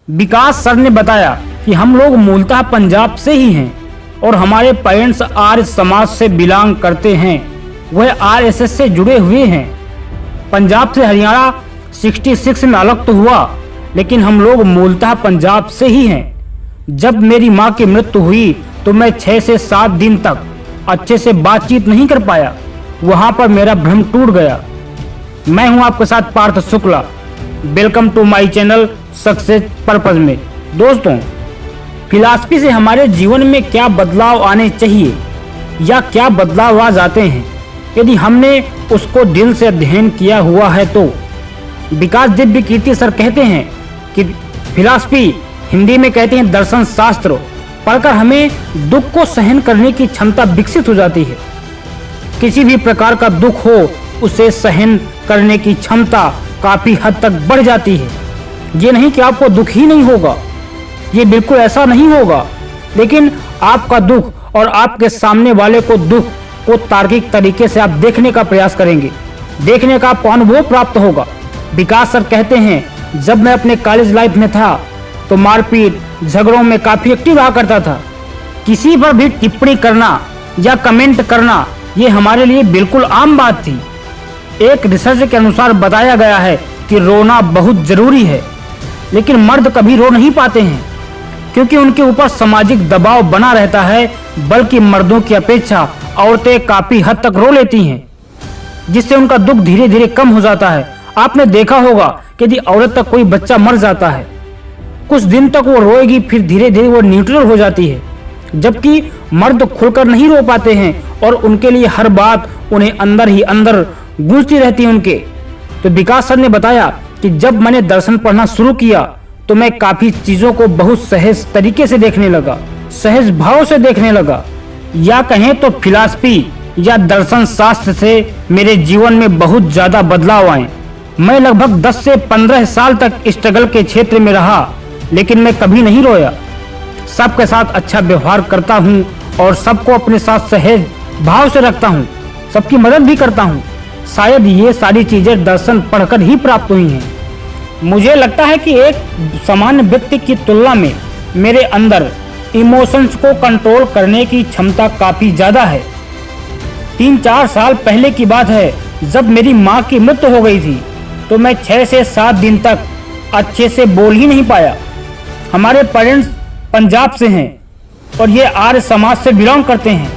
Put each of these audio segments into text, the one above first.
विकास sir ने बताया कि हम लोग मूलतः पंजाब से ही हैं और हमारे पेरेंट्स आर्य समाज से बिलोंग करते हैं। वह आरएसएस से जुड़े हुए हैं। पंजाब से हरियाणा 66 में अलग तो हुआ, लेकिन हम लोग मूलतः पंजाब से ही हैं। जब मेरी माँ की मृत्यु हुई तो मैं 6 से 7 दिन तक अच्छे से बातचीत नहीं कर पाया। वहाँ पर मेरा भ्रम टूट गया। मैं हूँ आपके साथ Parth Shukla. Welcome to my channel success purpose में। दोस्तों, फिलॉसफी से हमारे जीवन में क्या बदलाव आने चाहिए या क्या बदलाव आ जाते हैं, यदि हमने उसको दिल से अध्ययन किया हुआ है तो। विकास दिव्य कीर्ति सर कहते हैं कि फिलॉसफी, हिंदी में कहते हैं दर्शन शास्त्र, पढ़कर हमें दुख को सहन करने की क्षमता विकसित हो जाती है। किसी भी प्रकार का दुख हो, उसे सहन करने की क्षमता काफी हद तक बढ़ जाती है। ये नहीं कि आपको दुख ही नहीं होगा, ये बिल्कुल ऐसा नहीं होगा, लेकिन आपका दुख और आपके सामने वाले को दुख को तार्किक तरीके से आप देखने का प्रयास करेंगे, देखने का आपको अनुभव प्राप्त होगा। विकास सर कहते हैं, जब मैं अपने कॉलेज लाइफ में था तो मारपीट झगड़ों में काफी एक्टिव रहा करता था। किसी पर भी टिप्पणी करना या कमेंट करना ये हमारे लिए बिल्कुल आम बात थी। एक रिसर्च के अनुसार बताया गया है कि रोना बहुत जरूरी है, लेकिन मर्द कभी रो नहीं पाते हैं क्योंकि उनके ऊपर सामाजिक दबाव बना रहता है। बल्कि मर्दों की अपेक्षा औरतें काफी हद तक रो लेती हैं, जिससे उनका दुख धीरे धीरे कम हो जाता है। आपने देखा होगा कि यदि औरत तक कोई बच्चा मर जाता है, कुछ दिन तक वो रोएगी, फिर धीरे धीरे वो न्यूट्रल हो जाती है, जबकि मर्द खुलकर नहीं रो पाते हैं और उनके लिए हर बात उन्हें अंदर ही अंदर गूंजती रहती है उनके। तो विकास सर ने बताया कि जब मैंने दर्शन पढ़ना शुरू किया तो मैं काफी चीजों को बहुत सहज तरीके से देखने लगा, सहज भाव से देखने लगा। या कहें तो फिलॉसफी या दर्शन शास्त्र से मेरे जीवन में बहुत ज्यादा बदलाव आए। मैं लगभग 10 से 15 साल तक स्ट्रगल के क्षेत्र में रहा, लेकिन मैं कभी नहीं रोया। सबके साथ अच्छा व्यवहार करता हूँ और सबको अपने साथ सहज भाव से रखता हूँ, सबकी मदद भी करता हूँ। शायद ये सारी चीजें दर्शन पढ़कर ही प्राप्त हुई हैं। मुझे लगता है कि एक सामान्य व्यक्ति की तुलना में मेरे अंदर इमोशंस को कंट्रोल करने की क्षमता काफी ज्यादा है। 3-4 साल पहले की बात है, जब मेरी माँ की मृत्यु हो गई थी तो मैं 6 से 7 दिन तक अच्छे से बोल ही नहीं पाया। हमारे पेरेंट्स पंजाब से हैं और ये आर्य समाज से बिलोंग करते हैं।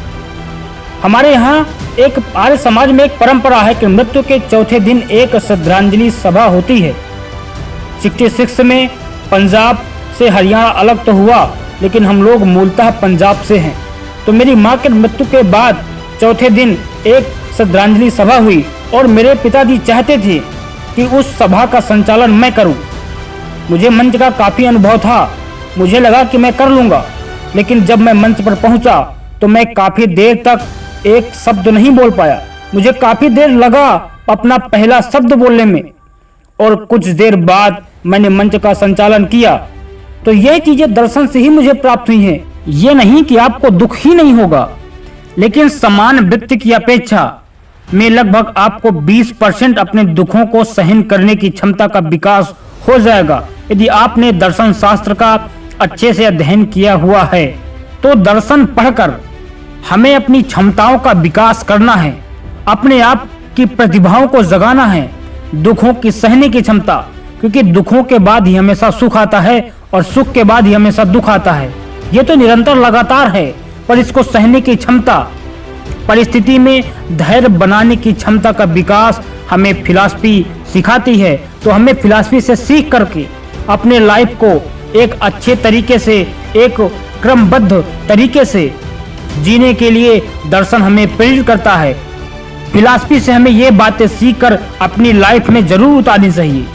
हमारे यहाँ एक आर्य समाज में एक परंपरा है कि मृत्यु के चौथे दिन एक श्रद्धांजलि सभा होती है। 66 में पंजाब से हरियाणा अलग तो हुआ, लेकिन हम लोग मूलतः पंजाब से हैं। तो मेरी माँ के मृत्यु के बाद चौथे दिन एक श्रद्धांजलि सभा हुई और मेरे पिताजी चाहते थे कि उस सभा का संचालन मैं करूं। मुझे मंच का काफी अनुभव था, मुझे लगा कि मैं कर लूंगा, लेकिन जब मैं मंच पर पहुंचा तो मैं काफी देर तक एक शब्द नहीं बोल पाया। मुझे काफी देर लगा अपना पहला शब्द बोलने में, और कुछ देर बाद मैंने मंच का संचालन किया। तो ये चीजें दर्शन से ही मुझे प्राप्त हुई हैं। ये नहीं कि आपको दुख ही नहीं होगा, लेकिन समान व्यक्ति की अपेक्षा में लगभग आपको 20% अपने दुखों को सहन करने की क्षमता का विकास हो जाएगा। यदि आपने दर्शन शास्त्र का अच्छे से अध्ययन किया हुआ है तो दर्शन पढ़कर हमें अपनी क्षमताओं का विकास करना है, अपने आप की प्रतिभाओं को जगाना है, दुखों की सहने की क्षमता, क्योंकि दुखों के बाद ही हमेशा सुख आता है और सुख के बाद ही हमेशा दुख आता है। ये तो निरंतर लगातार है, पर इसको सहने की क्षमता, परिस्थिति में धैर्य बनाने की क्षमता का विकास हमें फिलॉसफी सिखाती है। तो हमें फिलॉसफी से सीख करके अपने लाइफ को एक अच्छे तरीके से, एक क्रमबद्ध तरीके से जीने के लिए दर्शन हमें प्रेरित करता है। फिलॉसफी से हमें ये बातें सीखकर अपनी लाइफ में जरूर उतारनी चाहिए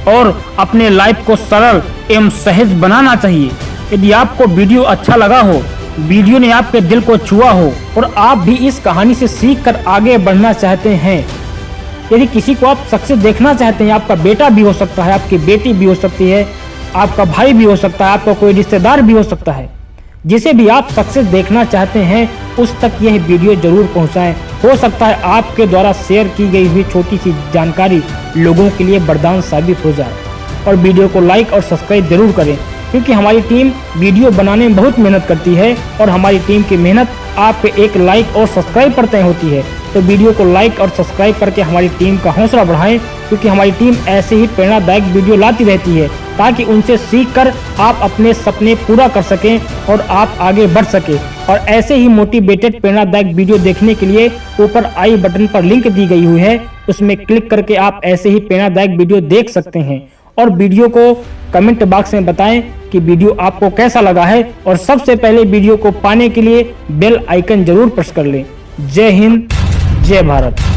और अपने लाइफ को सरल एवं सहज बनाना चाहिए। यदि आपको वीडियो अच्छा लगा हो, वीडियो ने आपके दिल को छुआ हो और आप भी इस कहानी से सीखकर आगे बढ़ना चाहते हैं, यदि किसी को आप सक्सेस देखना चाहते हैं, आपका बेटा भी हो सकता है, आपकी बेटी भी हो सकती है, आपका भाई भी हो सकता है, आपका कोई रिश्तेदार भी हो सकता है, जिसे भी आप सक्सेस देखना चाहते हैं उस तक यह वीडियो जरूर पहुंचाएं। हो सकता है आपके द्वारा शेयर की गई हुई छोटी सी जानकारी लोगों के लिए वरदान साबित हो जाए। और वीडियो को लाइक और सब्सक्राइब जरूर करें, क्योंकि हमारी टीम वीडियो बनाने में बहुत मेहनत करती है और हमारी टीम की मेहनत आपके एक लाइक और सब्सक्राइब पर तय होती है। तो वीडियो को लाइक और सब्सक्राइब करके हमारी टीम का हौसला बढ़ाएं, क्योंकि हमारी टीम ऐसे ही प्रेरणादायक वीडियो लाती रहती है ताकि उनसे सीखकर आप अपने सपने पूरा कर सकें और आप आगे बढ़ सकें। और ऐसे ही मोटिवेटेड प्रेरणादायक वीडियो देखने के लिए ऊपर आई बटन पर लिंक दी गई हुई है, उसमें क्लिक करके आप ऐसे ही प्रेरणादायक वीडियो देख सकते हैं। और वीडियो को कमेंट बॉक्स में बताएं कि वीडियो आपको कैसा लगा है, और सबसे पहले वीडियो को पाने के लिए बेल आइकन जरूर प्रेस कर लें। जय हिंद, जय भारत।